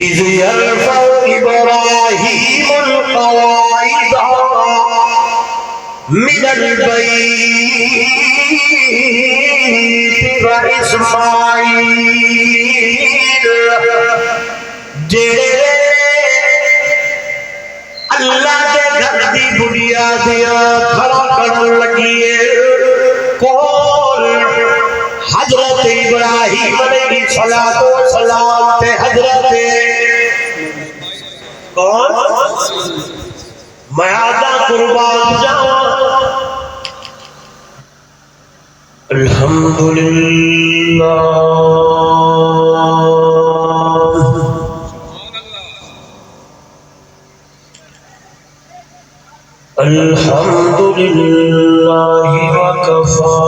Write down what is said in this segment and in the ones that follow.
إذ يرفع إبراهيم القواعد من البيت وإسماعيل اللہ کے گھر دی بنیادیاں کھڑا کرن لگی ہے کون حضرت ابراہیم علیہ السلام تے حضرت کون میں آدھا قربان جاؤں الحمدللہ الحمد لله وكفى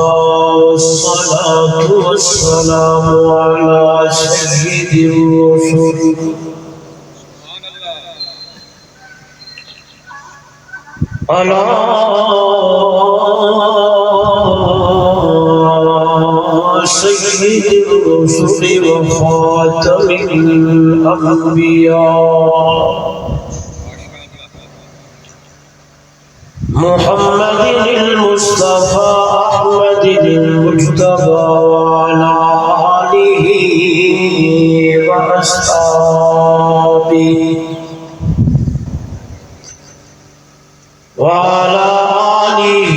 والصلاة والسلام على سيد الرسل على سيد الرسل وخاتم الأنبياء محمد المصطفى أحمد المجتبى وعلى آله وأصحابه وعلى آله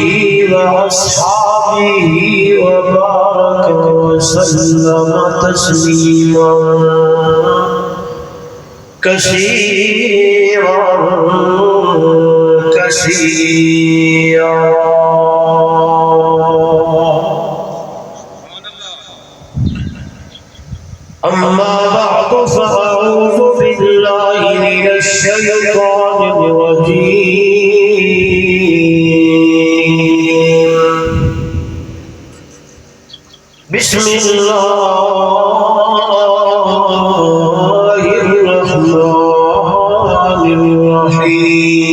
وأصحابه وبارك وسلم تسليما كثيرا أما بعد فأعوذ بالله من الشيطان الرجيم بسم الله الرحمن الرحيم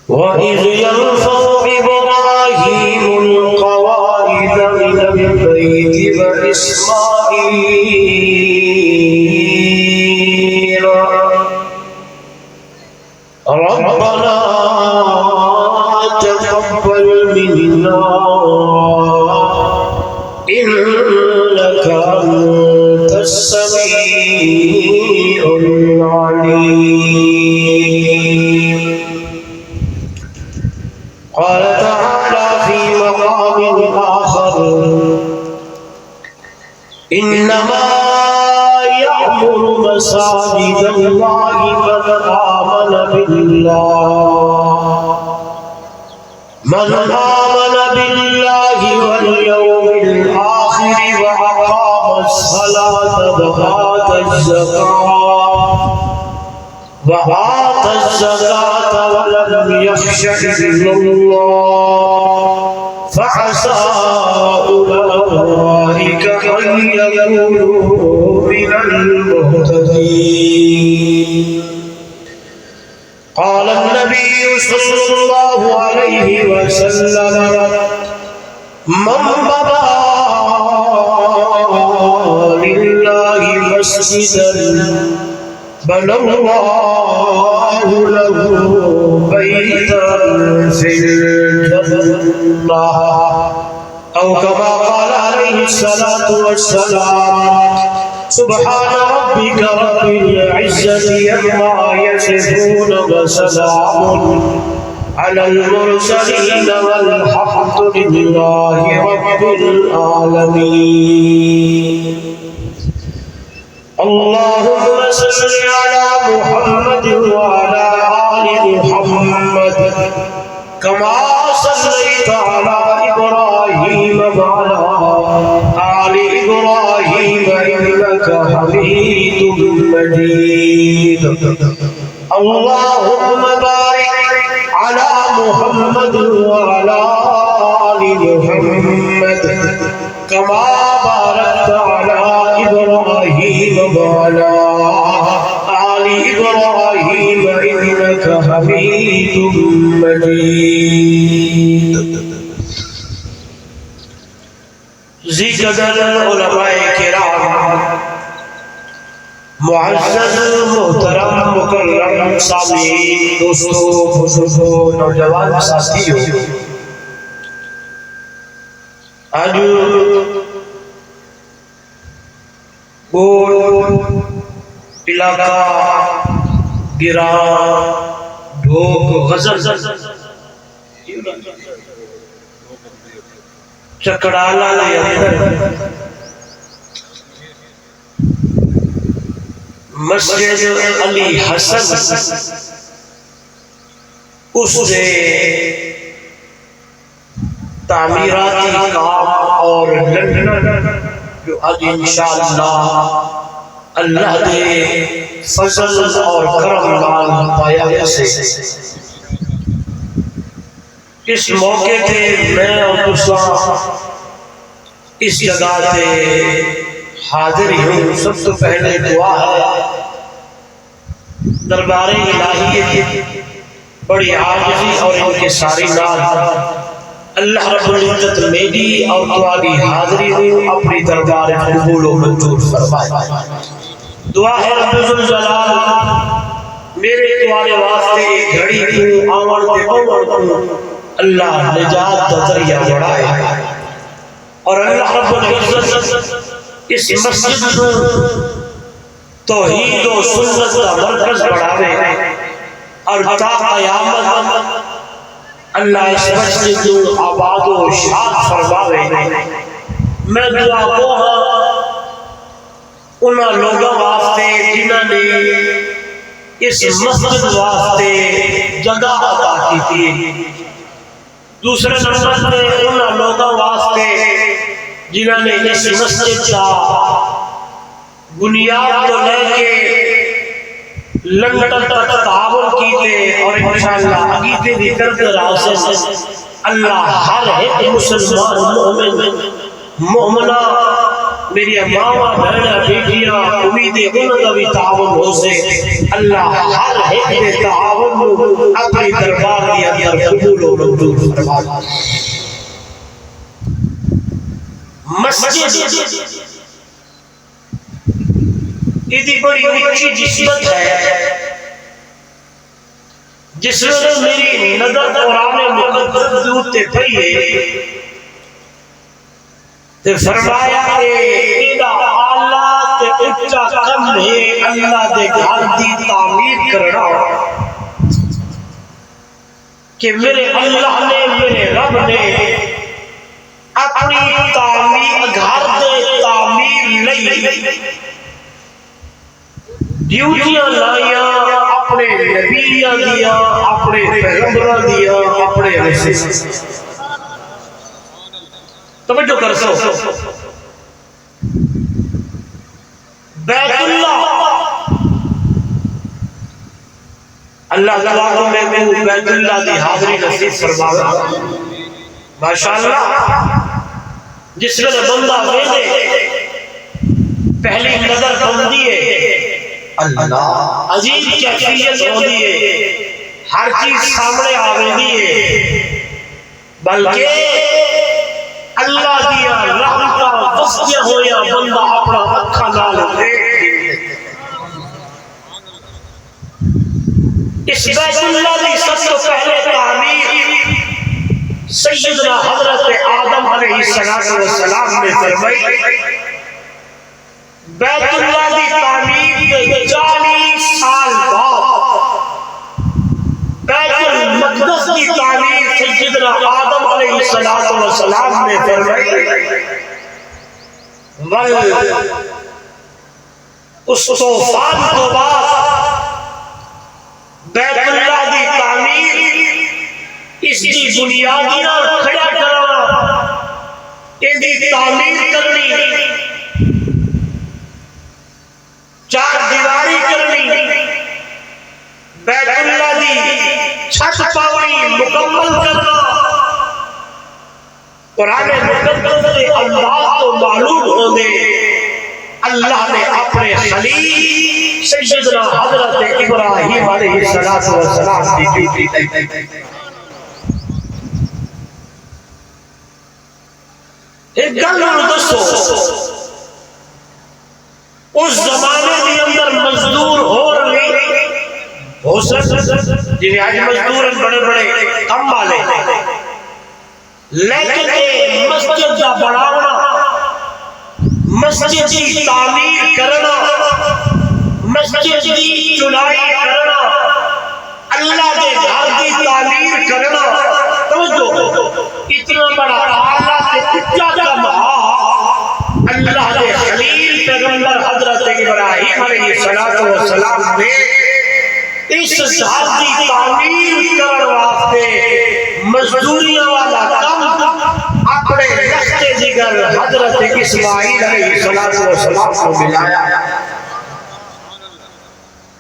وإذ يرفع إبراهيم القواعد من البيت وإسماعيل ربنا تقبل منا إنك أنت السميع العليم قال تعالى في مقام آخر إنما يعمر مساجد الله من آمن بالله واليوم الآخر وأقام الصلاة وآتى الزكاة ولم يخش إلا الله فعسى أولئك أن يكونوا من المهتدين قال النبي صلى الله عليه وسلم من بنى لله مسجدا بنى الله له بيتا في الجنة أو كما قال عليه الصلاة والسلام سبحان ربك رب العزة عما يصفون وسلام على المرسلين والحمد لله رب العالمين اللهم صل على محمد وعلى آل محمد كما صليت على إبراهيم وعلى آل إبراهيم إنك حميد مجيد اللهم بارك على محمد وعلى آل محمد كما باركت على إبراهيم وعلى آل إبراهيم إنك حميد مجيد ذكر قدر علماء کرام، معزز محترم مکرم سامعین، دوستو، بزرگوں، نوجوان ساتھیوں، آج گول علاقہ گراں ڈھوک غزل چکڑالا لے اندر مسجد علی حسن اس سے تعمیراتی کام اور لنڈن جو آج انشاءاللہ اللہ دے فضل اور کرم نال پایا سے اس موقع تے میں اور دوسرا اس جگہ تے حاضر ہوں۔ سب تو پہلے دعا ہے دربار الہی بڑی عاجزی اور انکساری نال اللہ رب العزت میری اور تمہاری حاضری کو اپنی دربار قبول و منظور فرمائے۔ دعا ہے رب الجلال میرے تمہارے واسطے گھڑی کو آمن تے بوڑ کو اللہ نجات کا ذریعہ بڑھائے، اور اللہ رب العزت اس مسجد کو توحید و سنت کا مرکز بڑھاوے، اور تا قیامت اللہ اس مسجد کو آباد و شاد فرماوے۔ میں دعا کو انہاں لوگوں واسطے جنہوں نے اس مسجد واسطے جگہ عطا کی تھی، دوسرے نمبر میں انہاں لوگوں واسطے جنہوں نے اس مسجد کا بنیاد تو لے کے لنڈن تک تعاون کیتے، اور انشاءاللہ عقیدے بھی کرتے رہا سے اللہ ہر ایک مسلمان مومن مومنہ میری ماما بہنہ بیٹیاں امیدیں انہوں کا بھی تعاون ہو سے اللہ ہر ایک دے تعاون اپنی دربار دی اندر قبول و منظور فرمائے۔ مسجد ایدی بڑی اچھی جسمت ہے جس میں میری نظر قرآن مقدس دوتے پہیے تے فرمایا کہ ایدہ آلہ تے اچھا کم ہے اللہ دے گھر دی تعمیر کرنا، کہ میرے اللہ نے میرے رب نے اپنی تعمیر گھر دے تعمیر لئی ڈیوٹیاں لائیاں اپنے نبیاں دیا، اپنے پیغمبراں دیا، اپنے رسول۔ توجہ کر سو بیت اللہ تعالیٰ میں بیت اللہ دی حاضری نصیب فرمایا۔ ماشاءاللہ جس میں بندہ ویدے پہلی نظر بندی ہے اللہ عجیب کیفیت ہوتی ہے، ہر چیز سامنے آوے ہے، بلکہ اللہ دیا رحمتہ وسیع ہویا بندہ اپنا اکھا نال دیکھ۔ اس بیت اللہ دی سب سے پہلے تعمیر سیدنا حضرت آدم علیہ السلام نے فرمائی۔ بیت اللہ دی تعمیر کے 40 سال بعد بیت المقدس کی تعمیر سیدنا آدم علیہ السلام نے فرمائی۔ اس طوفان کو بعد بیت اللہ دی تعمیر اس کی بنیادیاں کھڑا کرنا، ان دی تعمیر کرنی، چار دیواری کرنی، بیت اللہ دی چھت پاوی مکمل کرنا۔ قرآن مقدس سے اللہ تو معلوم ہونے اللہ نے اپنے خلیل سیدنا حضرت ابراہیم علیہ السلام کی ڈیوٹی ایک گل دسو اس زمانے کے اندر مزدور ہو سکتے جی آج مزدور بڑے بڑے کم والے لیکن مسجد کا بڑھانا مسجد کی تعمیر کرنا مسجد کی چنائی کرنا اللہ کے گھر کی تعمیر کرنا توجہ اتنا بڑا اعلیٰ سے اونچا کام اللہ کے خلیل پیغمبر حضرت ابراہیم علیہ السلام نے اس گھر کی تعمیر کرنے واسطے مزدوریاں والا کام اپنے رشتے جگر حضرت اسماعیل علیہ السلام کو ملایا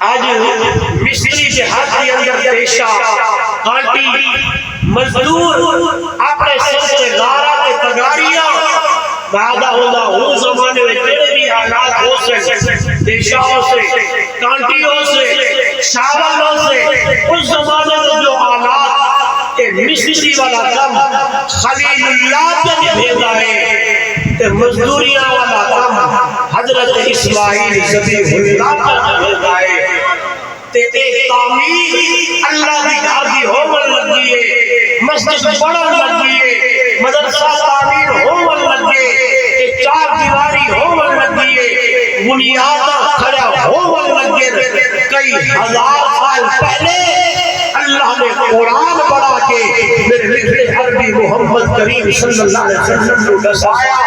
آج مصری جہاد کے اندر پیشہ کانٹی مزدور اپنے سر سے غارہ کے تگاریاں وعدہ ہونا ہوں زمانے میں تیرے بھی حالات ہو سے پیشہ ہو سے کانٹیوں سے شاولوں سے اس زمانے میں جو حالات کہ مصری والا کام خلیل اللہ کے بھیجا ہے کہ مزدوریاں والا کام حضرت اسماعیل ذبیح اللہ کا بھیجا ہے تے تعمیر اللہ کی گھر کی ہومن لگی ہے مسجد بڑھن لگی ہے مدرسہ تعمیر ہومن لگی ہے چار دیواری ہومن لگی ہے بنیادہ کھڑا ہومن لگی ہے کئی ہزار سال پہلے اللہ نے قرآن پڑھا کے میرے لکھے عربی محمد کریم صلی اللہ علیہ وسلم کو دسایا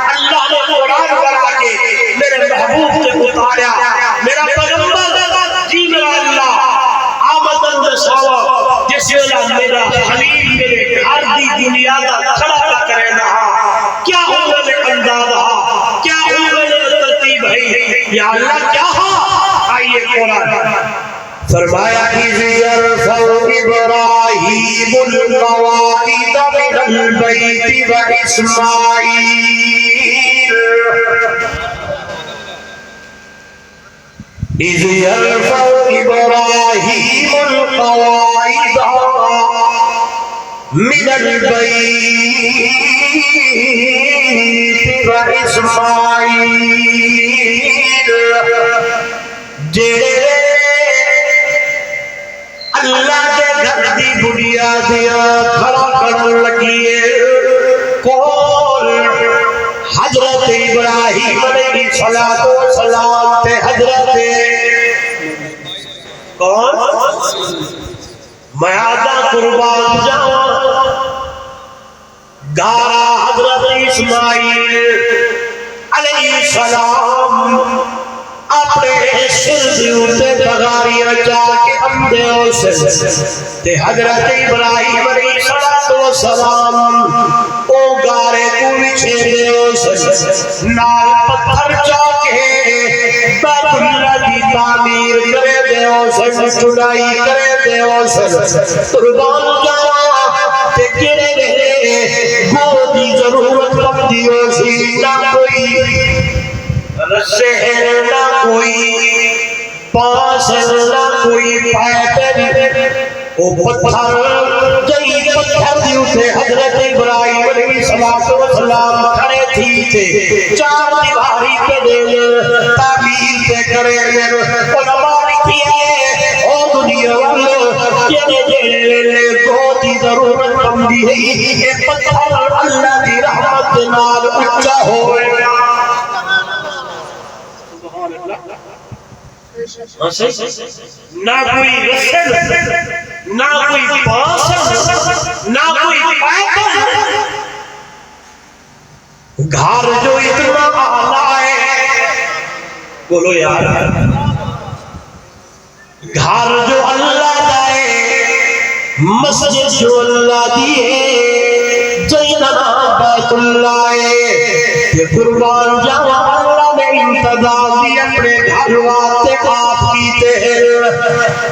اللہ نے قرآن پڑھا کے میرے محبوب کے اتاریا میرا پیغمبر جی میرا اللہ آمدن دساوا جس ویلہ میرا خلیل میرے گھر دی دنیا دا کھڑا کرے رہا کیا ہوئے میں انداز رہا کیا ہوئے میں ترتیب ہے یا اللہ کیا ہا آئیے قرآن فرمایا اِذْ يَرْفَعُ إِبْرَاهِيمُ الْقَوَاعِدَ مِنَ الْبَيْتِ وَإِسْمَاعِيلُ إِذْ يَرْفَعُ إِبْرَاهِيمُ الْقَوَاعِدَ مِنَ الْبَيْتِ وَإِسْمَاعِيلُ اللہ کے گھر دی بنیادیاں کھڑا کرن لگی ہے کون حضرت ابراہیم علیہ السلام تے حضرت کون میں آدھا قربان جاؤں گارا حضرت اسماعیل علیہ السلام اپنے سر دیوتے بغاریاں جا کے اندے ہو تے حضرت ابراہیم علیہ السلام او گارے کو بچھے دے ہو نال پتھر جا کے بیت اللہ کی تعمیر کرے دے ہو چڑائی کرے دے ہو قربان جاوا تے کرے دے گو دی ضرورت پڑتی ہو سی نہ کوئی رسے نہ کوئی پاس نہ کوئی پائپن وہ پتھر جئی پتھر دیوتے حضرت ابراہیم علیہ السلام کھڑے تھی تھے چار دیواری کے دل تعمیر پہ کرے دل علماء لکھی ہے او دنیا والے کہنے جلے بہت ہی ضرورت بندی ہے یہ پتھر اللہ دی رحمت نال اچھا ہوئے نہ کوئی رسل نہ کوئی پاسل نہ کوئی پائپل گھر جو اتنا آلہ ہے بولو یار گھر جو اللہ دائے مسجد جو اللہ دیئے جینا بیت اللہ ہے یہ قربان جاوا اللہ نے انتظار دی اپنے گھر واتے آپ کیتے ہیں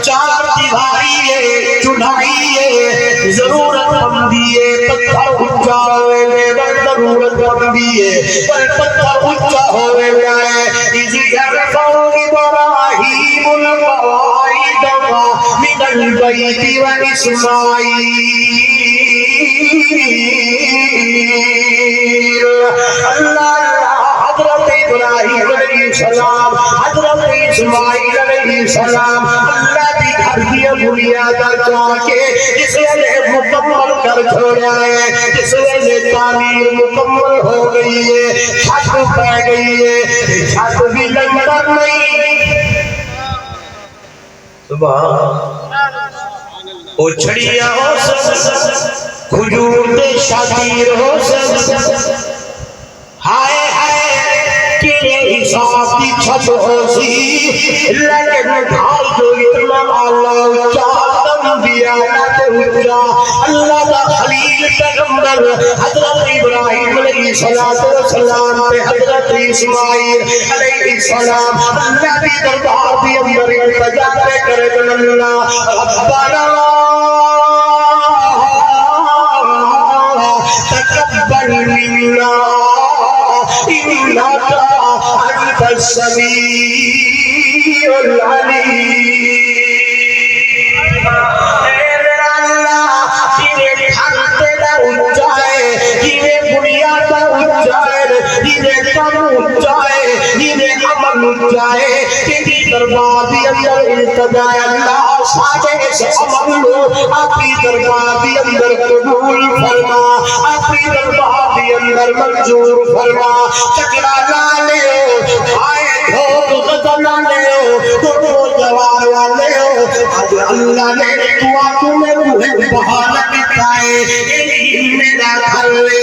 چار دیواری ہے چڑھائی ہے ضرورت بندی ہے پتھر اچھا ہوئے میں ضرورت بندی ہے پر پتھر اچھا ہوئے میں اِذْ يَرْفَعُ إِبْرَاهِيمُ الْقَوَاعِدَ مِنَ الْبَيْتِ وَإِسْمَاعِيلُ اللہ حضرت ابراہیم علیہ السلام، حضرت اسماعیل علیہ السلام اللہ دی گھر کی بنیادیں چاہ کے جس نے مکمل کر چھوڑا ہے، جس نے تعمیر مکمل ہو گئی ہے، چھت پہ گئی ہے، چھت بھی لنگر نہیں سبحان او چھڑیاں ہو سب کھجور دے شادیر ہو سب ہائے ہائے تیرے حساب کی چھت ہو سی لیکن گھر جو اتنا اللہ اچھا انبیاء اچھا اللہ کا خلیل پیغمبر حضرت ابراہیم علیہ السلام پہ حضرت اسماعیل علیہ السلام اللہ کی دربار بھی اندر التجا پہ کرے اللہ ربنا تقبل منا إنك أنت السميع العليم دربار دی اندر التجا اللہ ساجے سے عمل لو اپنی دربار دی اندر قبول فرما اپنی دربار دی اندر منظور فرما چکرا نہ لے آئے دھوپ غزہ نہ لے تو جوار لے آج اللہ نے دعا تمہیں روح بہانا بتائے میرا گھر لے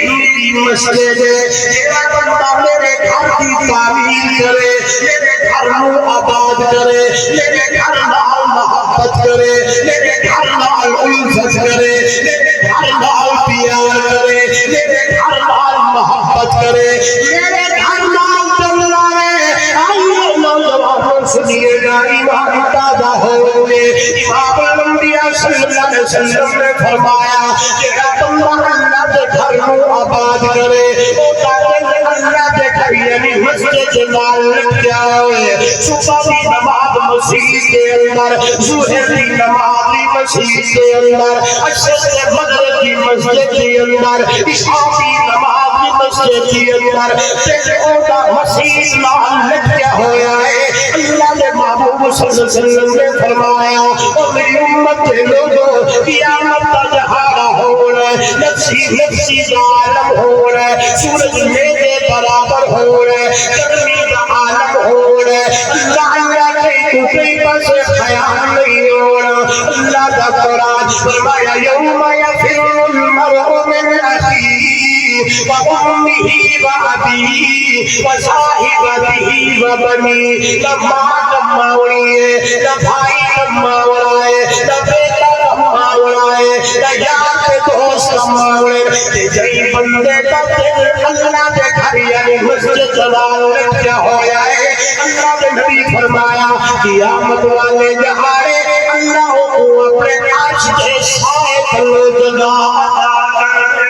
میری مسجد میرا بندہ میرے گھر کی تعمیر کرے میرے گھر میں آباد کرے میرے گھر نال محبت کرے میرے گھر نال الفت کرے میرے گھر نال پیار کرے میرے گھر نال محبت کرے میرے گھر نال دل لائے آئیے نوجوانوں سنیے گا ایمان تازہ ہوئے امام الانبیاء صلی اللہ علیہ وسلم نے فرمایا کہ بندہ اللہ کے گھر میں آباد کرے وہ تاکہ اللہ کے گھر یعنی مسجد نال لگ جائے صبح کی نماز مسجد کے اندر ظہر کی نماز مسجد کے اندر عصر مغرب کی مسجد کے اندر عشاء کی نماز مسجد کے اندر تے اودا مسجد نال لگ گیا ہویا ہے اللہ نے محبوب صلی اللہ علیہ وسلم نے فرمایا او میری امت کے لوگوں قیامت کا جہاں ہو رہا ہے نفسی نفسی عالم ہو رہا ہے سورج میرے برابر ہو رہا ہے گرمی کا عالم ہو رہا ہے اللہ اللہ کہیں تو کہیں پاس خیال نہیں ہو رہا اللہ کا قرآن فرمایا یوم یفر المرء من اخیہ وَأُمِّهِ وَأَبِيهِ وَصَاحِبَتِهِ وَبَنِيهِ نہ ماں کما ہوئی ہے نہ بھائی کما ہوا ہے نہ بیٹا کما ہوا ہے نہ یار کے دوست کما ہوا ہے جئی بندے کا دل اللہ کے گھر یعنی مسجد جلال میں کیا ہویا ہے اللہ نے نبی فرمایا قیامت والے جہارے اللہ کو اپنے عرش کے سائے تلے جگہ عطا کر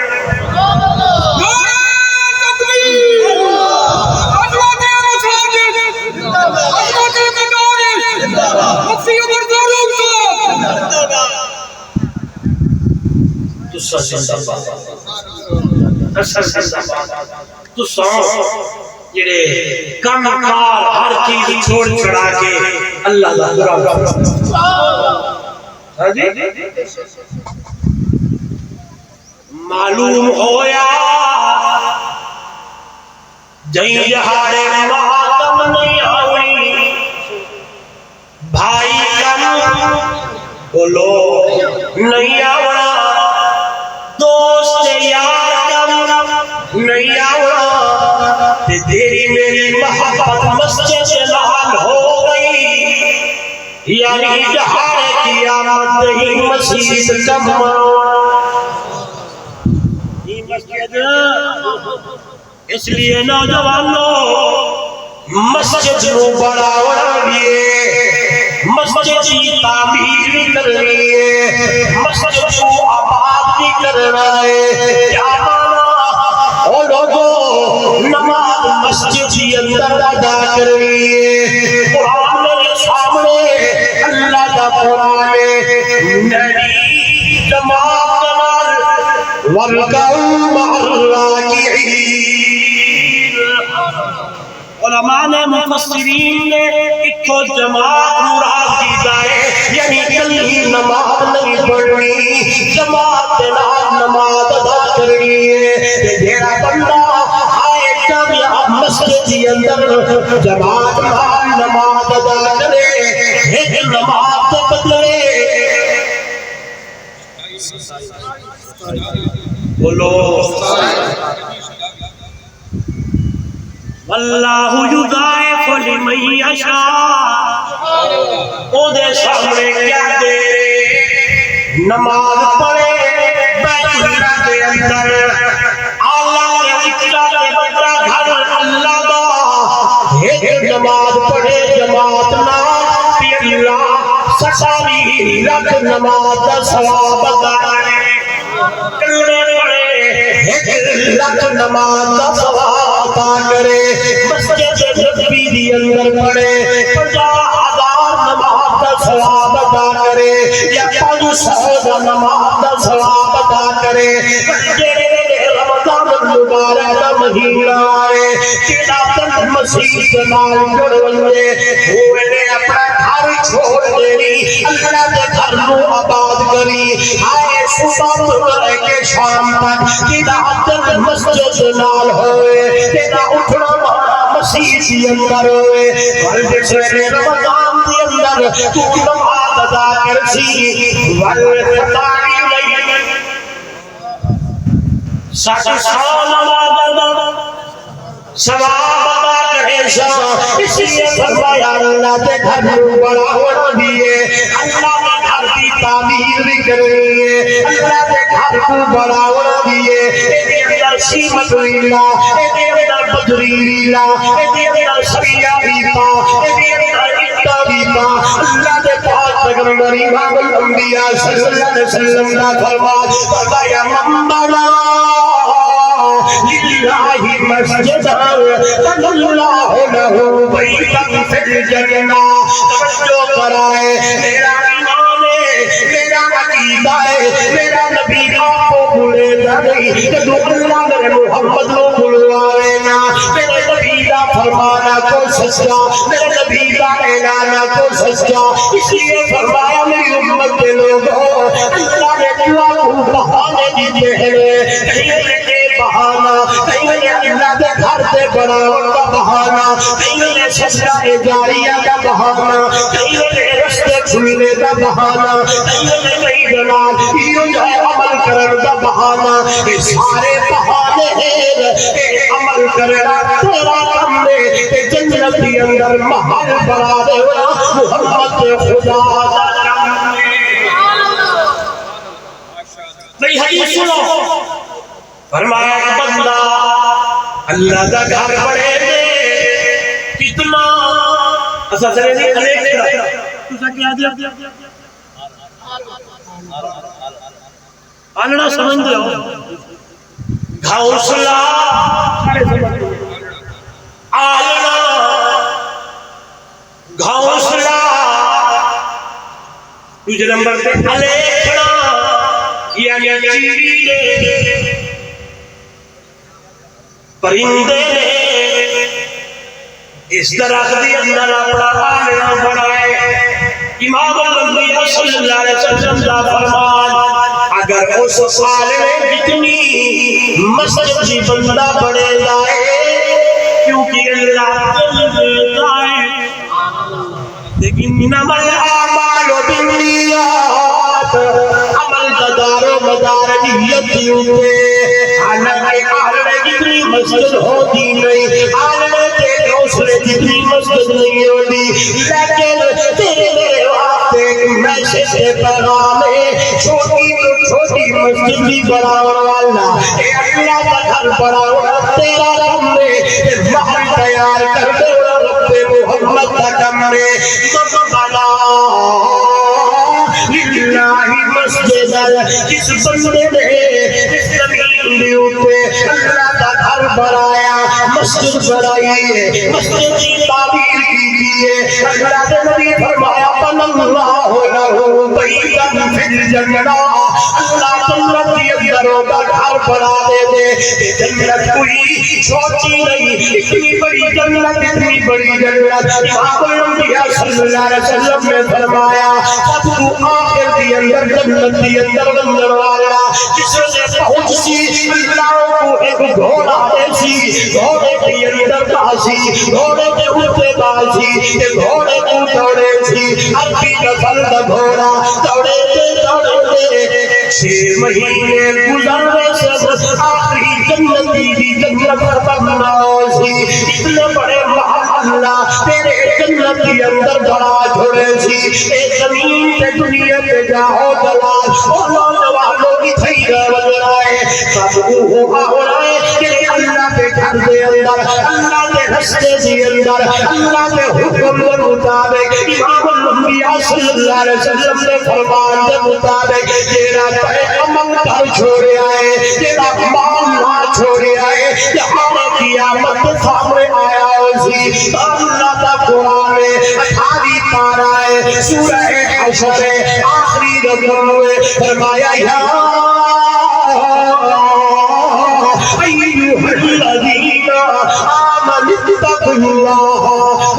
تو جڑے کم کار ہر چیز چھوڑ چھڑا کے اللہ کا قرآن ہاں جی معلوم ہویا جئی جہارے ماتم نہیں آئی بھائی کم بولو نہیں آوڑا دوست یار کم نہیں آوڑا تیری میری محبت مسجد نال ہو گئی یعنی جہارے قیامت ہی مسجد کم یہ مسجد اس لیے نوجوانوں مسجد نو بڑھاوا دیے مسجد کی تعمیر بھی کرنی ہے مسجد کو آباد بھی کرنا ہے کیا مانا او لوگوں نماز مسجد کے اندر ادا کرنی ہے قرآن میرے سامنے اللہ کا قرآن ہے نبی جماعت واركعوا مع الراكعين. علماء نے مفسرین نے ایک تو جماعت مراد کیتا ہے، یعنی کلی نماز نہیں پڑھنی، جماعت نال نماز ادا کرنی ہے. جیڑا بندہ آئے جامع مسجد کے اندر جماعت نال نماز ادا کرے، ایک نماز کے بدلے بولو واللہ یضاعف لمن یشاء. او دے سامنے کیا دے رے، نماز پڑھے بیت اللہ دے اندر، اللہ کے اچھا دے بڑا گھر اللہ دا، ایک نماز پڑھے جماعت نہ پی اللہ سسالی رکھ نماز دا ثواب ادا کرے. کلمے پڑھے ایک لکھ نماز دا ثواب عطا کرے. مسجد نبوی دی اندر پڑھے 50,000 نماز دا ثواب عطا کرے، یا 500 نماز دا ثواب عطا کرے. رمضان المبارک دا مہینہ آئے، تیرا تن مسیح نال جڑ ونجے، ہوئے نے اپنا گھر چھوڑ دینی، اللہ دے گھر نو آباد کری. آئے صبح تو لے کے شام تک تیرا تن مسجد نال ہوئے، تیرا اٹھنا مسیح دی اندر ہوئے. جس نے رمضان دی اندر تو نماز ادا کرسی، والفتاری نہیں 60 سال نماز ادا ثواب ادا کرے سا. اس لیے فرمایا اللہ کے گھر کو بڑا ہونا دیئے، اللہ کے گھر کی تعمیر بھی کرنی ہے، اللہ کے گھر کو بڑا ہونا دیئے. ایدے اندر سیمت ریلا، ایدے اندر بدری ریلا، ایدے اندر سریہ ریپا، ایدے اندر اٹا ریپا. اللہ کے پاک پیغمبر امام الانبیاء صلی اللہ علیہ وسلم کا فرمایا من بنا للہ مسجد بنى اللہ لہ بیتا فی الجنہ. توجہ کرائے، میرا ایمان ہے، میرا عقیدہ ہے، میرا نبی آپ کو بھولے گا نہیں، کہ تو اللہ میرے محمد کو بھولوائے نا. میرے نبی کا فرمانا کو سچا، میرے نبی کا اعلانہ کو سچا. اس لیے فرمایا میری امت کے لوگوں، اللہ نے دعا کو بہانے دیتے ہیں، بہانا کہیں اللہ کے گھر سے بناون کا بہانا، کہیں سجدہ جاریہ کا بہانا، کہیں رشتے کھلنے کا بہانا، کہیں دلال یہ جو ہے عمل کرنے کا بہانا. یہ سارے بہانے ہیں کہ عمل کرنا تیرا کم ہے، کہ جنت کے اندر محل بنا دے محمد خدا کا کم ہے. نہیں حدیث سنو، فرمایا بندہ اللہ دا گھر بڑے دے کتنا اسا سرے نہیں انیک تسا کیا دیا آلنا سمجھ دیا گھاؤسلا آلنا گھاؤسلا تجھے نمبر پہ الیکھنا یعنی چیری دے پرندے نے اس درخت کے اندر اپنا آلنا بنائے. امام الانبیاء صلی اللہ علیہ وسلم کا فرمان، اگر اس سال میں جتنی مسجد کی بندہ بڑھے جائے، کیونکہ اللہ دیتا ہے، لیکن انما الاعمال بالنیات، عمل کا دار و مدار نیت ہوتے. حالانکہ آلنے جتنی مسجد ہوتی نہیں، آلنے کے دوسرے جتنی مسجد نہیں ہوتی، لیکن تیرے واسطے ایک میسج پیغام ہے، چھوٹی مسجد بھی بناؤ والا، اے اللہ کا گھر بناؤ تیرا رب نے محل تیار کر دے رب محمد کا کم نے بنا للہ مسجد. جس بندے نے اس زمین کے اوپر اللہ کا گھر بنایا، مسجد بنائی ہے، مسجد کی تعمیر کی ہے، اللہ کے نبی فرمایا بن اللہ لہ بیتا فی الجنہ، اللہ جنت کے اندر ہوگا گھر بنا دے دے، جنت کوئی چھوٹی نہیں، اتنی بڑی جنت، اتنی بڑی جنت، امام الانبیاء صلی اللہ علیہ وسلم نے فرمایا سب کو آخر دی اندر جنت دی اندر اندر والا جس سے پہنچ سی اللہ کو ایک گھوڑا دے سی، گھوڑے کے اندر باسی، گھوڑے کے اوپر باسی، گھوڑے کو دوڑے سی، عربی نسل کا گھوڑا دوڑے دوڑے 6 مہینے گزرنے سے آخری جنتی دی جنت بننا سی، اتنے بڑے اللہ تیرے جنت کے اندر بڑا چھوڑے سی، اے زمین پہ دنیا پہ جاؤ جلال اور نوجوانوں کی تھئی رہے سب کو ہوا رہے کہ اللہ کے گھر دے اندر، اللہ کے رستے دے اندر، اللہ کے حکم کے مطابق امام الانبیاء صلی اللہ علیہ وسلم نے فرمان کے مطابق تیرا امن گھر چھوڑے آئے، تیرا مال نہ چھوڑے آئے، جہاں قیامت کے سامنے آیا اسی اللہ کا قرآن 18 پارہ ہے، سورہ حشر ہے، آخری رقم ہے، فرمایا یا ایھا الذین آمنوا اتقوا اللہ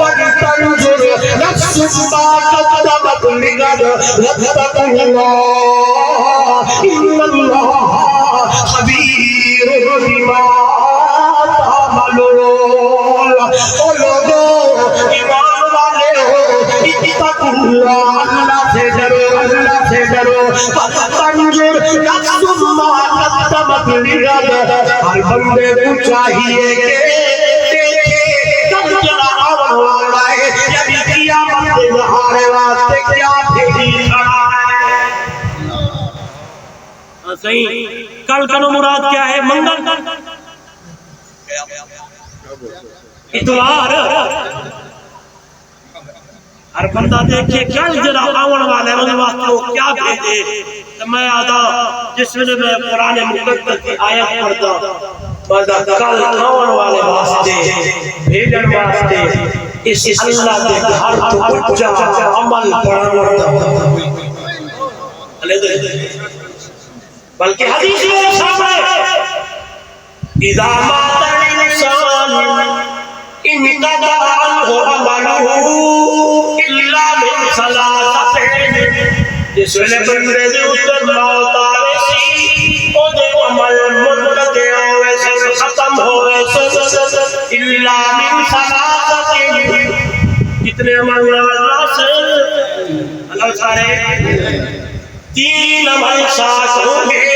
ولتنظر نفس ما قدمت لغد واتقوا اللہ ان اللہ خبیر بما تعملون۔ او لوگو ایمان والے ہو، اتقوا اللہ، اللہ سے ڈرو، اللہ سے ڈرو، ولتنظر نفس ما قدمت لغد، ہر بندے کو چاہیے کہ دیکھے کب جرا آنے والا ہے، یعنی قیامت کے نہارے واسطے کیا بھیجی کھڑا ہے۔ صحیح، کل کا مراد کیا ہے؟ منگل، اتوار، ہر بندہ دیکھے کل جرا آنے والا ہے، انہیں واسطے وہ کیا بھیجے۔ تو میں آدھا جس ویلے میں قرآن مقدس کی آیت پڑھتا کل آنے والے واسطے بھیجن واسطے اس اللہ کے گھر تو اچھا عمل پڑھانا بلکہ حدیث میں سامنے اذا مات الانسان انقطع عنه عمله الا من ثلاث، جس ویلے بندے دے اوپر موت آوے سی او دے عمل منقطع ہوئے سے ختم ہوئے سے الا من ثلاث، کتنے عمل اللہ سے اللہ سارے 3 عمل ساتھ ہوں گے۔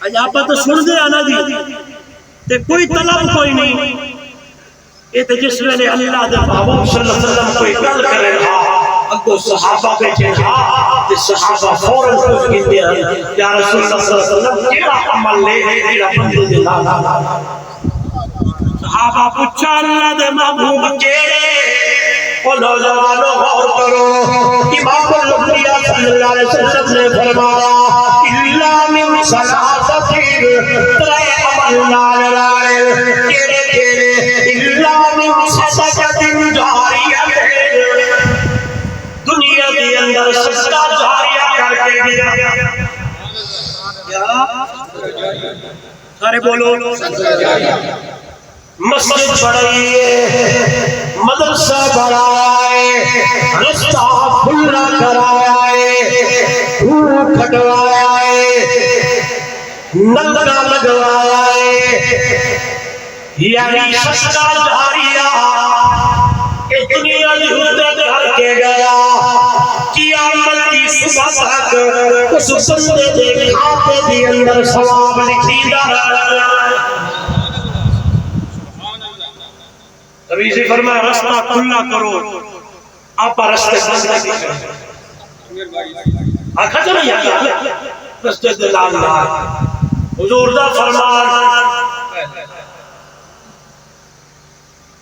آج آپ تو سن دے آنا دی تے کوئی طلب کوئی نہیں، یہ تے جس ویلے اللہ دے محبوب صلی اللہ علیہ وسلم کوئی گل کرے رہا اگو صحابہ بیٹھے رہا تے صحابہ فوراً پوچھ کیتے ہیں یا رسول اللہ صلی اللہ علیہ وسلم کیڑا عمل لے کیڑا بندے دے لا صحابہ پوچھا اللہ دے محبوب کیڑے، او نوجوانوں غور کرو، امام الانبیاء صلی اللہ علیہ وسلم نے فرمایا الا من ثلاث، 3 عمل نال لائے، کیڑے کیڑے، الا من صدقۃ جاریہ، دنیا کے اندر صدقہ جاریہ کر کے دیا، سارے بولو مسجد بڑھائیے، مدرسہ بڑھائے، رستہ کھلا کرائے، دھوپ کھٹوائے، نلکا لگوائے، یعنی صدقہ جاریہ اتنی عجوبت کر کے گیا قیامت کی صبح تک اس بندے کے کھاتے کے اندر ثواب لکھیدا رہا۔ نبی سے فرمایا رستہ کھلا کرو، آپ رستے بند نہیں کریں، آخر نہیں آیا رستے دلال حضور دا فرمان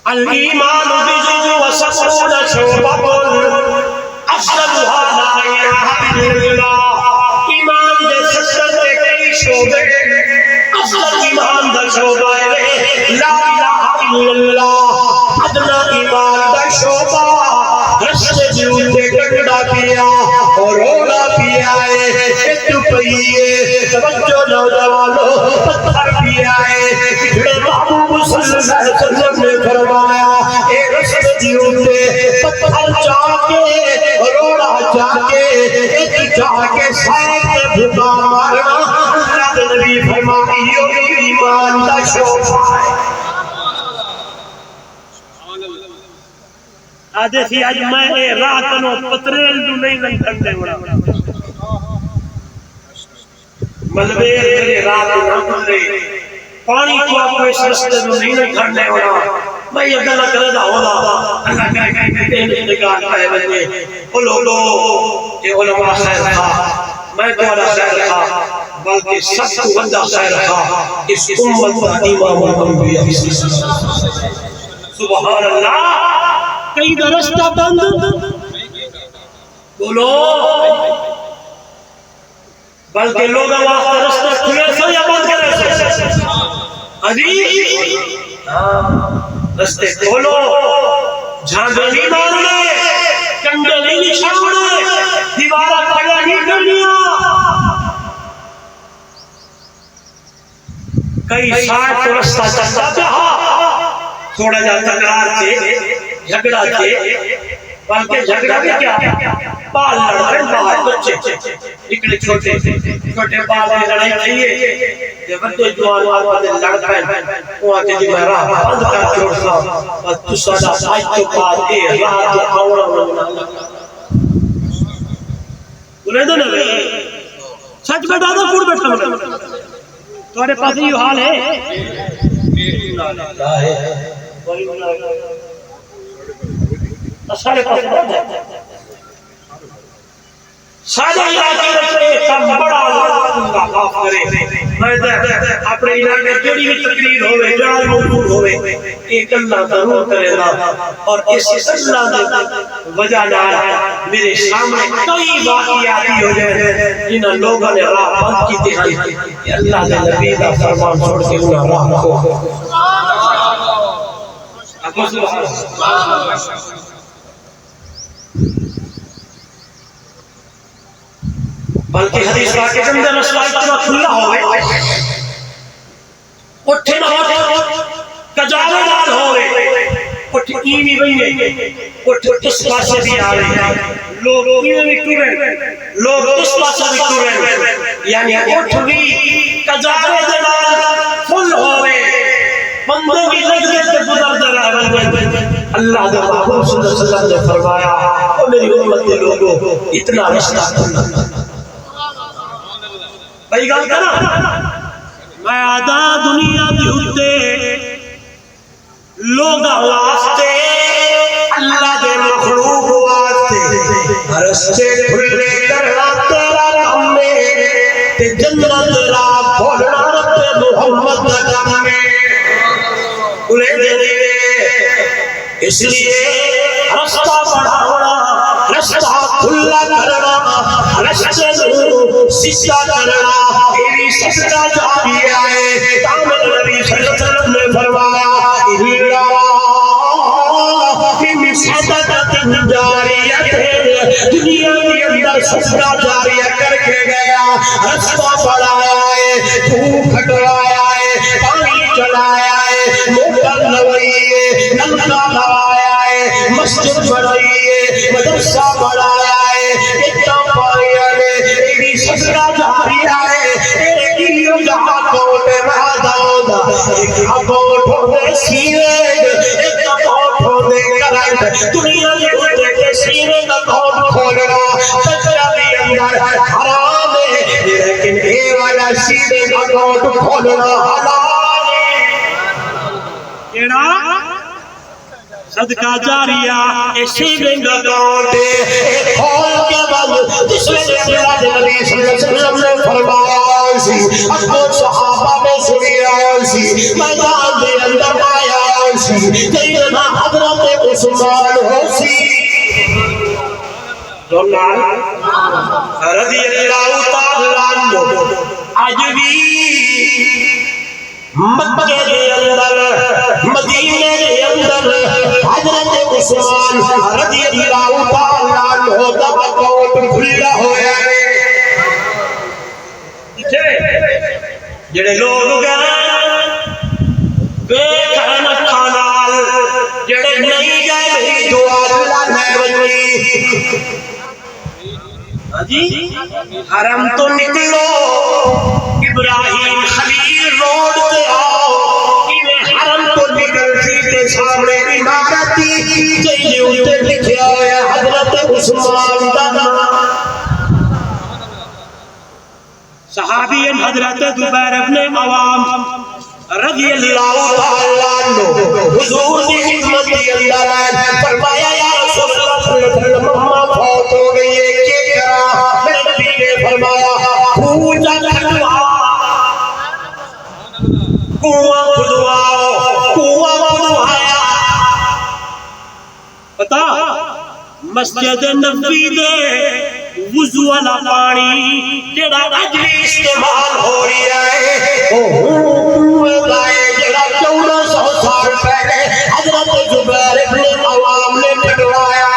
الایمان بجزء وسبعون شعبۃ افضلها لا الہ الا اللہ، ایمان دے 70 کے کئی شعبے، افضل ایمان دا شعبہ ہے الا اللہ ادنا ایمان دا شعبہ رستے دے اوتے کنڈا پیا اور رولا پیا ہے تو پئیے توجہ نوجوانوں پتھر پیا ہے میرے محبوب صلی اللہ علیہ وسلم نے فرمایا اے رستے دے اوتے پتھر جا کے رولا جا کے ایک جا کے سائے تے بھگا مارنا اللہ دے نبی فرمایا یہ ایمان دا شعبہ ہے آدھے سی آج میں راتنو پتریل جو نہیں لنکھن دے وڑا ملبیر کے رات نہ کھلے پانی کو آپ کو اس رستے جو نہیں لنکھن دے وڑا میں یہ گلہ کرے دا ہونا اللہ کہے کہ نگاہ پائے بندے لو یہ علماء خیر خواہ میں دوارا خیر خواہ بلکہ سب کو بندہ خیر خواہ اس امت کا امام الانبیاء سبحان اللہ کہیں کا رستہ بند بولو بلکہ لوگ واسطہ رستہ کھلے سو یا بند کرے سو عزیز رستے کھولو جھانڈے نہیں مارنے کنڈے نہیں نچھاڑنے دیوارہ کھڑا نہیں کرنیا کئی ساٹھ رستہ چلتا جہاں تھوڑا جا تکرار کے جھگڑا کے بلکہ جھگڑا بھی کیا بال لڑائیں بال بچے نکلے چھوٹے چھوٹے بال میں لڑائی چاہیے جب بڑے جوان والے لڑ پائیں وہ آتے جی میں راہ بند کر چھوڑ سا بس تو سادہ سائٹ کے بعد اے راہ تو آوڑا ہونا انہیں دو نوے سچ بیٹھا دو پور بیٹھا ہونا تمہارے پاس یہ حال ہے سارے پاس سادہ علاقے رکھنے کم بڑا اللہ معاف کرے میں اپنے علاقے جڑی بھی تقریر ہوئے جہاں موجود ہوئے ایک اللہ ضرور کرے گا اور اس اللہ نے وجہ ڈالا میرے سامنے کئی واقعاتی ہو جائے جنہاں لوگوں نے راہ بند کی تھی کہ اللہ نے نبی کا فرمان چھوڑ کے انہیں راہ کو بلکہ حدیث کا کہ اندر رسول اتنا کھلا ہوئے اٹھے نہ ہوئے کجاوے دار ہوئے اٹھے ایمی بھئیے اٹھے کس پاسے بھی آئے لوگ ایمی ٹورے لوگ کس پاسے بھی ٹورے یعنی اٹھ بھی کجاوے دار فل ہوئے بندے بھی لگ دے کے گزر در آئے اللہ دے محبوب صلی اللہ علیہ وسلم نے فرمایا او میری امت دے لوگوں اتنا رشتہ کرنا بھائی گل کرنا میں آدھا دنیا دی ہوتے لوگ واسطے اللہ دے مخلوق واسطے رستے کھلے کرنا تیرا کام میں تے جنت راہ کھولنا رب محمد کا کام میں انہیں دے دے اس لیے رستہ بڑھانا رستہ کھلا کرنا رستے کو سیدھا کرنا میری سجدہ جاری ہے کامل نبی صلی اللہ علیہ وسلم نے فرمایا اللہ صدقۃ جاریہ دنیا کے اندر سجدہ جاریہ کر کے گیا رستہ بڑھایا ہے دھوپ ہٹوایا ہے پانی چلایا ہے موٹر لگائی ہے نلکا لگایا ہے مسجد بڑھائی ہے مدرسہ بڑھایا ہے اتنا پایا ہے ایڈی سجدہ جاریہ ہے ایڈی جہاں کوٹ مہداؤں ایک کوٹ ہونے سینے ایک کوٹ ہونے کرائیں دنیا کے ہوتے کے سینے کا کوٹ کھولنا سجدہ بھی اندر حرام ہے لیکن اے والا سینے کا کوٹ کھولنا حلال ہے ایڈا صدقہ جاریہ اسی بنگا کوٹے کھول کے بعد جس میں تیرا نبی صلی اللہ علیہ وسلم نے فرمایا سی ابو صحابہ میں سنی آیا سی میدان دے اندر آیا سی تیرنا حضرت عثمان ہو سی رضی اللہ تعالیٰ عنہ آج بھی مکے دے اندر مدینے عثمان رضی اللہ تعالیٰ عنہ دا اکاؤنٹ کھلا ہویا ہے جڑے لوگ گئے بے کھانا کھانال جڑے نہیں گئے میری دعا اللہ نہ بنی جی حرم تو نکلو ابراہیم خلیل روڈ پہ آؤ کہ حرم تو نکل تے سامنے عمارتی جی اُتے لکھیا ہویا حضرت عثمان دا نام صحابی حضرت زبیر ابن عوام رضی اللہ تعالیٰ عنہ حضور کی خدمت کے اندر فرمایا یا رسول اللہ صلی اللہ علیہ وسلم ماں فوت ہو گئی ہے کیا کرا میرے نبی نے فرمایا پوجا کھلواؤ کنواں کھلواؤ کنواں کھلوایا پتا مسجد نبوی دے وضو والا پانی جڑا اج بھی استعمال ہو رہا ہے وہ جڑا 1400 سال پہلے حضرت زبیر ابن عوام نے کھلوایا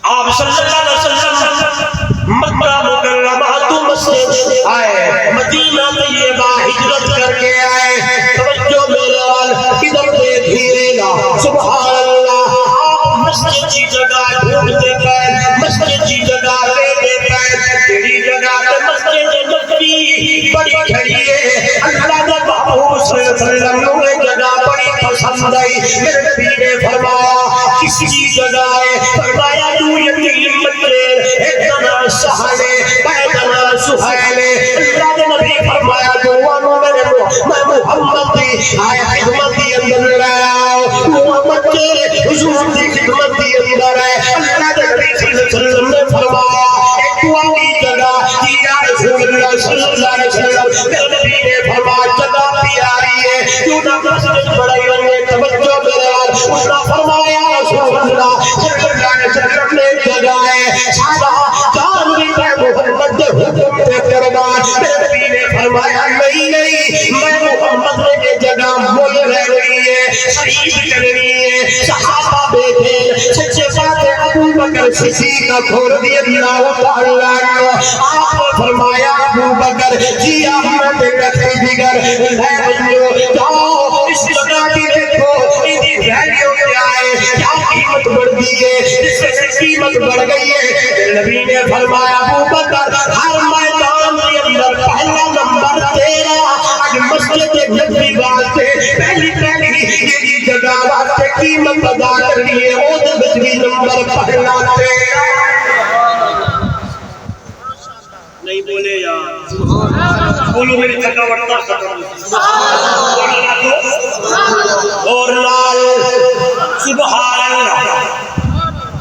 آپ صلی اللہ علیہ وسلم مکہ مکرمہ تو مسجد آئے مدینہ طیبہ ہجرت کر کے آئے توجہ میرے وال ادھر دیکھیے گا سبحان اللہ مسجد کی جگہ ڈھونڈتے پائے مسجد کی جگہ لیتے پائے تیری جگہ تے مسجد نبوی بڑی کھڑی ہے اللہ نے محبوب صلی اللہ علیہ وسلم نے جگہ بڑی پسند آئی میرے نبی نے فرمایا کسی کی جگہ ہے فرمایا تو یقین مندے اتنا سہلے بیتنا سہلے اللہ نے نبی فرمایا دوانو میں محمد دی آئے خدمت دی اندر آؤ محمد کے حضور دی خدمت دی اندر ہے اللہ نے نبی صلی اللہ علیہ وسلم نے فرمایا ایک دعاوی جگہ یا رسول اللہ صلی اللہ علیہ وسلم میرے نبی نے فرمایا جگہ پیاری ہے کیوں نہ مسجد بڑائی رنگے توجہ میرے اس نے فرمایا رسول اللہ صلی اللہ علیہ وسلم نے جگہ ہے سارا جان بھی میں محمد دے حکم پہ قربان میرے نبی نے فرمایا نہیں میں محمد نے جگہ مول رہ رہی ہے شہید کر رہی ہے صحابہ بیٹھے سچے بات ابو بکر صدیق کھول دی اللہ تعالیٰ آپ نے فرمایا ابو بکر جی احمد رکھتی دیگر ہے بنیو جاؤ اس جگہ کی دیکھو اتنی ویلیو کیا ہے کیا قیمت بڑھ گئی ہے اس سے قیمت بڑھ گئی ہے نبی نے فرمایا ابو بکر ہر میدان کے اندر پہلا نمبر تیرا آج مسجد نبوی واسطے پہلی یہ جگہ واسطے قیمت ادا کرنی ہے وہ بھی نمبر پہلا تیرا نہیں بولے یار بولو میری جگہ ورطہ ختم اور لال سبحان اللہ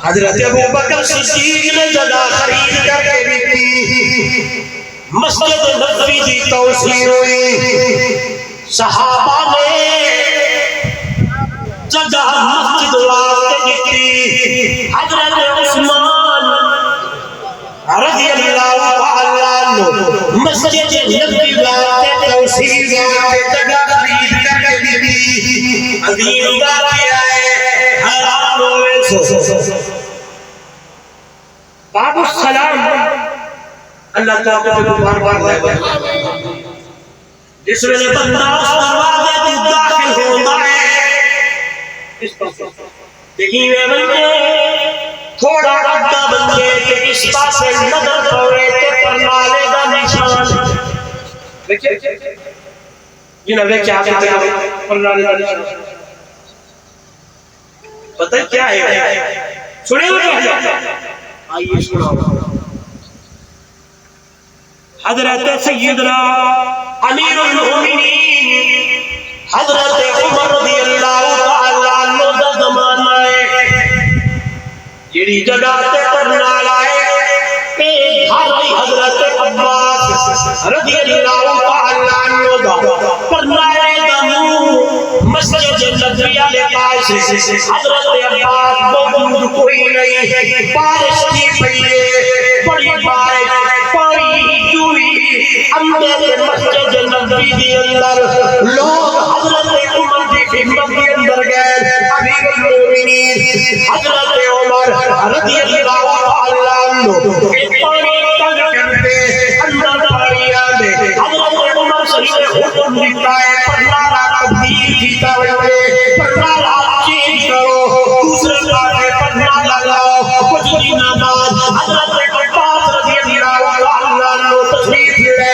حضرت ابو بکر صدیق نے جگہ خرید کر کے بھی تھی مسجد نبوی دی توسیع ہوئی صحابہ نے جگہ مسجد واسطے دیتی حضرت عثمان رضی اللہ تعالیٰ عنہ مسجد نبوی واسطے توسیع واسطے جگہ خرید کر کے دیتی عظیم کا کیا ہے حیران ہوئے باب السلام اللہ تعالیٰ کو بار بار لے جس میں بندہ اس دروازے میں داخل ہوتا ہے اس پر دیکھیں میں بندے تھوڑا رکھتا بندے کہ اس پاس سے نظر پڑے تو پرنالے دا نشان دیکھیں یہ نوے کیا کہتے ہیں پرنالے دا نشان پتہ کیا ہے سنے ہوئے آئیے سنا حضرت سیدنا امیر المومنین حضرت عمر رضی اللہ تعالیٰ عنہ دا زمانہ ہے جیڑی جگہ تے پرنال آئے ایک بھائی حضرت عباس رضی اللہ تعالیٰ عنہ دا پرنال دا منہ مسجد نبوی کے پاس حضرت عباس موجود کوئی نہیں بارش کی پئی ہے بڑی بارش پانی چوئی اندر مسجد نبوی کے اندر لوگ حضرت عمر کی خدمت حضرت عمر رضی اللہ تعالیٰ عنہ پانی تنگ کرتے اندر پانی آنے حضرت عمر صحیح حکم دیتا ہے پڑھنا تبدیل کی توجہ پڑھنا چینج کرو دوسرے باتیں پڑھنا لگاؤ کچھ دن بعد حضرت عباس رضی اللہ تعالیٰ عنہ تشریف لے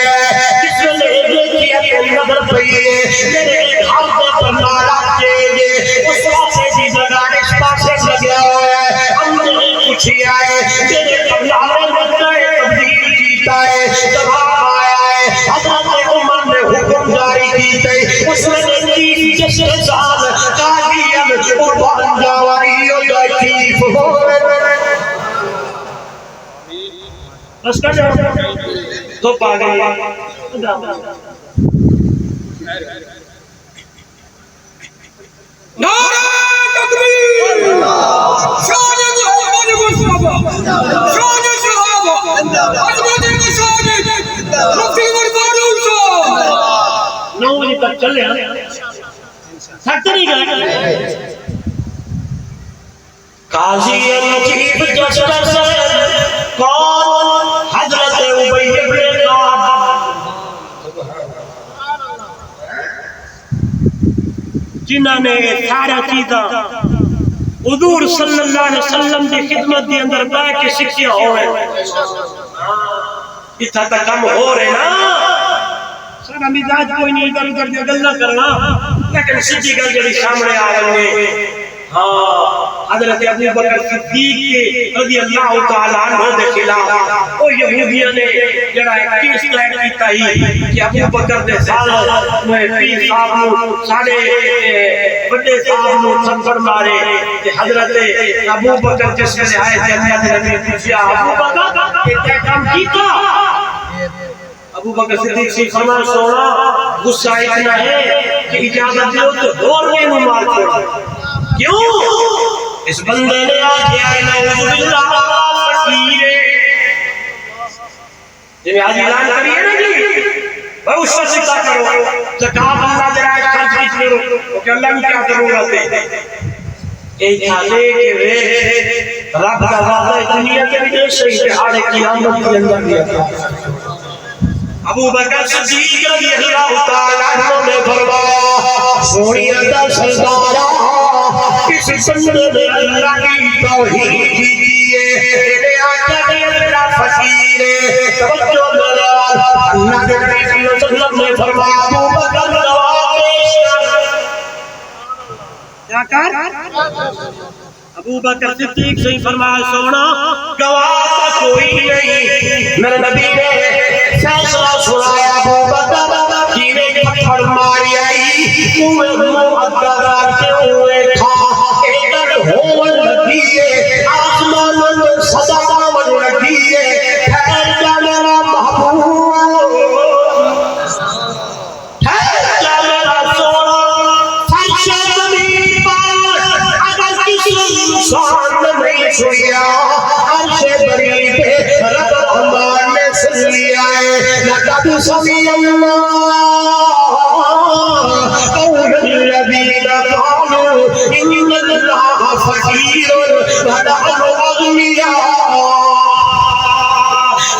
جس نے دیکھی اپنے نظر پئی ہے میرے ہم کو پڑھنا چاہیے اس پاسے کی جگہ اس پاسے لگیا ہوا ہے ہم نہیں پوچھی آئے میرے اللہ نے تبدیل کیتا ہے جواب آیا ہے حضرت عمر نے حکم جاری کی تھی اس نے دیکھی جس کے ساتھ قاضیان قربان جاواری ہو جاتی بس کر جاؤ تو پاگل نعرہ تکبیر شان محمد مصطفی شان صحابہ عظمت مساجد مفتی الفاروق صاحب 9 بجے تک چلے ہیں سکتے نہیں گئے قاضی چیف جسٹس کون حضرت ابی بن کعب جنہاں نے سارا چیزاں حضور صلی اللہ علیہ وسلم کی خدمت کے اندر بیٹھ کے سیکھیا ہوئے اتنا تک کم ہو رہے نا سارا مزاج کوئی نہیں ادھر ادھر دی گلاں کرنا لیکن سچی گل جڑی سامنے آ رہی ہے ہاں حضرت ابو بکر صدیق کے رضی اللہ تعالیٰ عنہ دے خلاف وہ یہودیاں نے جڑا ایک کیس دائر کیتا ہی کہ ابو بکر دے سال میں پیر صاحب نو ساڑے بڑے صاحب نو تھپڑ مارے کہ حضرت ابو بکر جس میں آئے تھے اللہ نے نبی پوچھا ابو بکر کیا کام کیتا ابو بکر صدیق سے فرمان سونا غصہ اتنا ہے کہ اجازت دیو تو دور میں نو مار چھوڑ کیوں اس بندے نے آج آئے نعوذ باللہ فقیر جب آج اعلان کریے نا جی بھائی اس سے سکتا کرو زکاة اللہ درائے خرچ کچھ کرو وہ کہ اللہ میں کیا ضرورت ہے ایک حالے کے وے رب کا وعدہ دنیا کے بھی سے اتحاد قیامت کے اندر دیا تھا ابو بکر صدیق رضی اللہ تعالیٰ عنہ نے فرمایا سونی اللہ سردارہ اس بندے نے اللہ کی توحید کی دیئے میرے آقا نے اللہ فقیر توجہ میرا اللہ کے نبی صلی اللہ علیہ وسلم نے فرمایا ابو بکر گواہ پیش کر کیا کر ابو بکر صدیق سے فرمایا سونا گواہ کوئی نہیں میرے نبی نے فیصلہ سنایا ابو بکر جینے پتھر ماری آئی کوئے معدد آتے ہوئے تھا ایدر ہون لگیے آسمان میں صدا من لگیے ٹھہر جا میرا محبوب ٹھہر جا میرا سونا فرش زمین پر اگر کسی انسان نہیں سویا عرش بری پہ رب رحمان نے سن لیا ہے لقد سمع اللہ قول الذین قالوا ان اللہ فقیر ونحن اغنیاء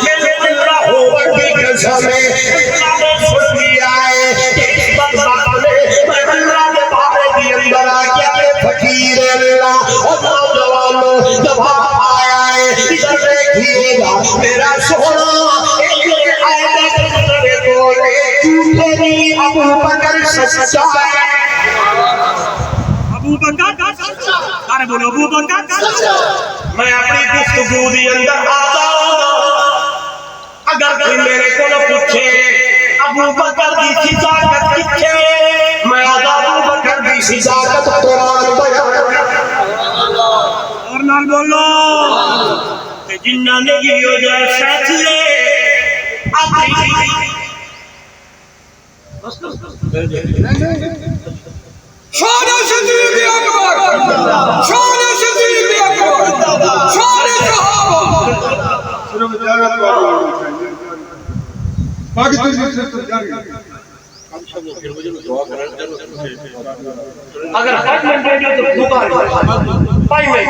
میرے اللہ وردی قسم ہے اللہ نے سن لیا ہے کہ اس بات نے میں اللہ کے بارے بھی اندر آگیا کہ فقیر اللہ اور نوجوانوں جواب آیا ہے ادھر دیکھئے گا میرا سونا ابو بکر سچا ہے ابو بکر سچا ارے بولو ابو بکر سچا میں اپنی گفتگو دی اندر آتا اگر کوئی میرے کو نہ پوچھے ابو بکر دی صداقت کتھے میں آدھا ابو بکر دی صداقت قرآن بیان اور نال بولو کہ جنہ نے یہ ہو جائے فیصلے اپنی شان صدیق اکبر شان صدیق اکبر شان صحابہ باقی تو یہ سے جاری اگر 5 منٹ دے دو تو دوبارہ 5 منٹ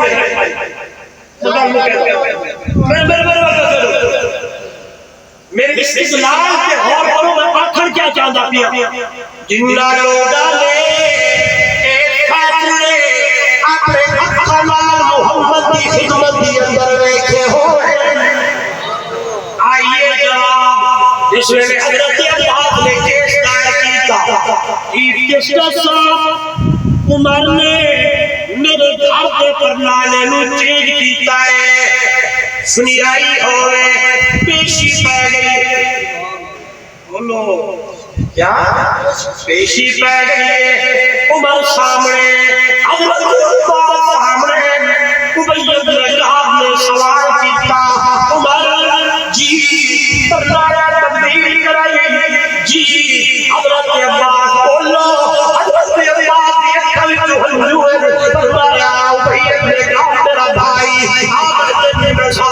میرے استدلال کے غور کرو میں آخر کیا چاہتا پیا جنہ لوگا لے ایک فاتلے اپنے اقمال محمد کی خدمت کی اندر ریکھے ہوئے آئیے جناب اس میں حضرت عباس نے کیس دائر کیتا کس کا صاحب عمر نے میرے گھر کے پر نالے نو چینج کیتا ہے سنی آئی ہوئے پیشی پہ گئے بولو کیا پیشی پہ گئے عمر سامنے حضرت عباس سامنے ابی بن کعب نے سوال کیتا عمر جی پردہ تبدیل کرائی جی حضرت عباس بولو حضرت عباس یہ کل جو ہوئے فرمایا ابی بن کعب میرا بھائی آپ نے بسا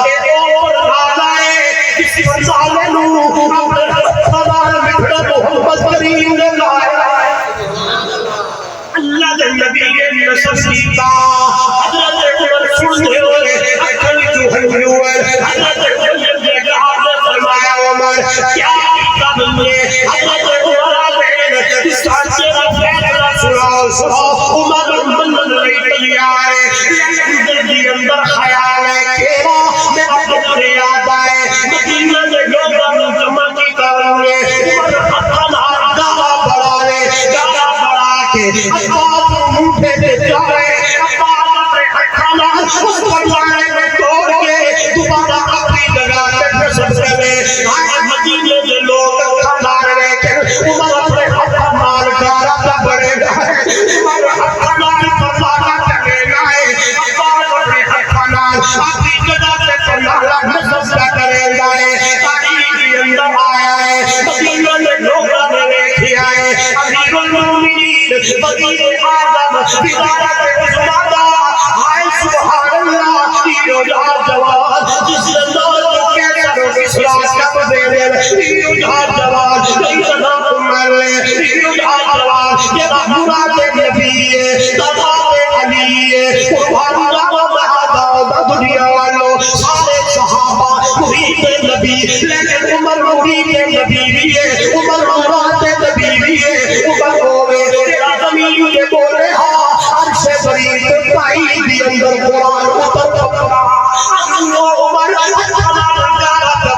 ایک اور آنا ہے کسی مسالے نو سوال مٹھا محمد کریم نے لائے اللہ دے نبی کے نصر سیتا حضرت عمر سنتے ہوئے اکھل جو ہوئے حضرت عمر نے کہا فرمایا عمر کیا کام نے حضرت عمر آبین اس سانچے کا فیصلہ سناؤ عمر من نہیں تیار ہے دل کے اندر خیال ہے کہ میرا دل یاد آئے مدینہ میں لوگوں جمع کی کرنے عمر اپنا گالا بڑھا کے عباس منہ پہ جائے عباس اپنے اکھانا اس پروانے میں توڑ کے دوبارہ اپنی جگہ پہ نصب کرے آئے مدینے میں لوگ اکھانا رہے عمر اپنے اکھانا گارا کا بڑے گئے عمر اکھانا پروانا کرے گئے عباس اپنے اکھانا اپنی جگہ پہ پروانا نصب کرے گئے تاریخ کے اندر آیا ہے مدینہ میں لوگوں نے دیکھے آئے امیر المومنین وزیر اعظم وزارت عثمانہ ہائے سبحان اللہ تیرو جہاں جوان جس اللہ کے کیسر اسلام کب دے دے تیرو جہاں جوان تیرو جہاں عمر تیرو جہاں جوان یہ مراد نبی ہے داماد علی ہے قربان جاوا مہادا دنیا والوں سارے صحابہ مرید نبی لیکن عمر مرید نبی بھی ہے عمر مراد نبی بھی ہے عمر ہوئے تیرا زمین کے بولے ہاں عرش برید پائی بھی اندر قرآن اتر پکا عمر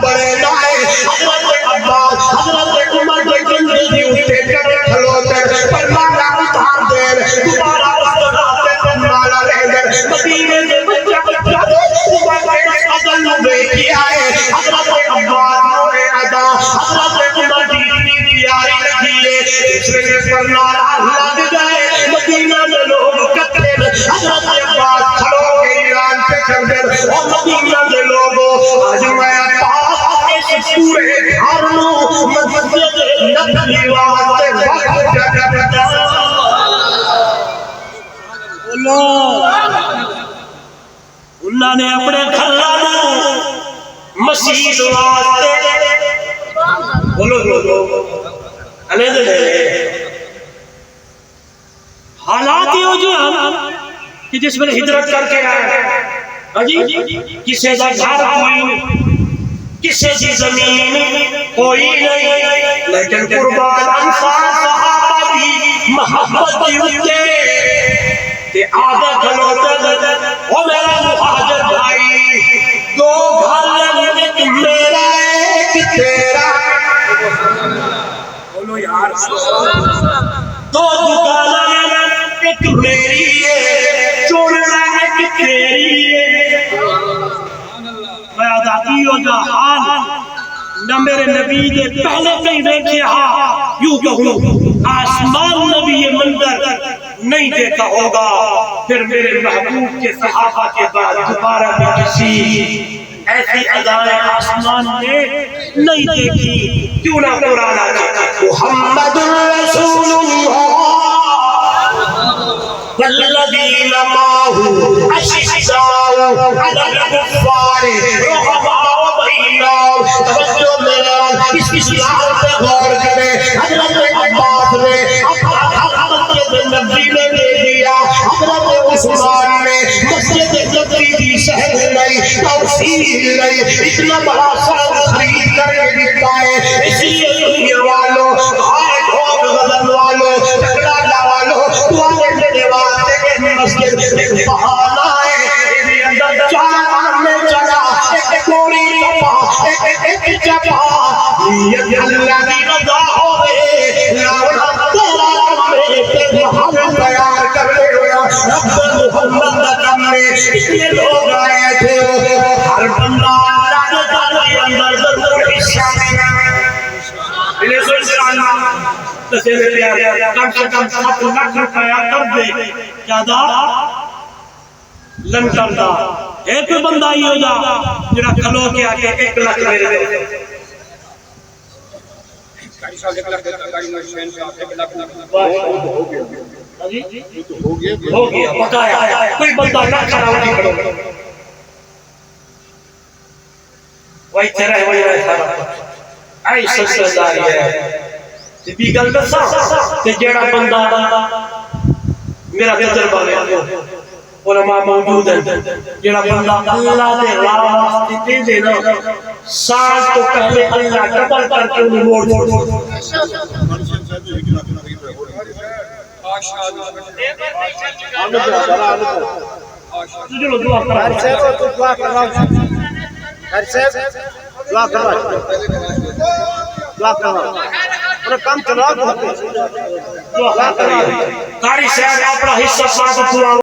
بڑے لائے حضرت عباس حضرت عمر کے گنجے دی اٹھے کر کھلو کر فرمانا اتار دیر دوبارہ استغاثے فرمانا رہ گئے مدینے میں بچہ عمر کے عدل نبے کی آئے حضرت عباس نورے عدا حضرت عمر جیتنی تیاری لگی ہے اس میں فرمانا لگ گئے مدینہ میں لوگ کتنے حضرت عباس کھڑو کے ایران پہ کر دے اور مدینہ میں لوگوں آج میں عباس اس پورے گھرنوں مسجد نبی واسطے وقت جگہ بولو اللہ نے اپنے گھرانوں مسجد واسطے بولو حالات ہی ہو جو ہم کہ جس میں ہجرت کر کے آئے کسے دا گھر کوئی نہیں کسے دی زمین کوئی نہیں لیکن قربان انصار صحابہ دی محبت دی ہوتے کہ آدھا کھلوتے وہ میرا مہاجر بھائی دو گھر ایک میرا ایک تیرا بولو یار دو دکانہ ایک میری ہے چورنا ایک تیری ہے میں آزادی ہو جہان نہ میرے نبی دے پہلے کہیں دیکھے ہاں یوں کہوں آسمان نبی یہ منظر نہیں دیکھا ہوگا پھر میرے محبوب کے صحابہ کے بعد دوبارہ بھی کسی ایسی ادائیں آسمان نے نہیں دیکھی کیوں نہ قرآن آتا محمد رسول اللہ والذین معه اشداء علی الکفار رحماء بینہم توجہ میرا اس اسلام پہ غور کرے حضرت ترجیح نے دے دیا حضرت عثمان نے مسجد نبوی کی شہر نہیں توسیع نہیں اتنا بڑا سال خرید کر کے دیتا ہے اس لیے دنیا والوں آئے ڈھوک غزل والوں ٹکرالا والوں تمہارے میرے واسطے کے مسجد ایک بہانا ہے میرے اندر چار میں چلا ایک کوری کپا ایک چپا یہ اللہ کی رضا ہوئے لاؤنا تیرا میں محمد تیار کر لے رب محمد کمرے اتنے لوگ آئے تھے ہر بندہ اللہ نے کہا اندر ضرور حصہ انہیں سوچ سرانا تسیرے پیارے کم سے کم 7 لاکھ روپیہ کر دے کیا دا لن کر دا ایک بندہ ہی ہو جا جنہا کھلو کے آگے 1 لاکھ میرے دے ہو گیا بتایا کوئی بندہ نہ کھڑا نہیں کھڑو وہی تیرہ وہی رہے سارا آئی سلسلداری ہے بھی گل دسا کہ جیڑا بندہ میرا تجربہ لے علماء موجود ہیں جیڑا بندہ اللہ دے راہ واسطے دے دینا سال تو پہلے اللہ ڈبل کر کے انہیں موڑ چھوڑ چلو دعا کرو کام چلا قاری صاحب اپنا حصہ ساتھ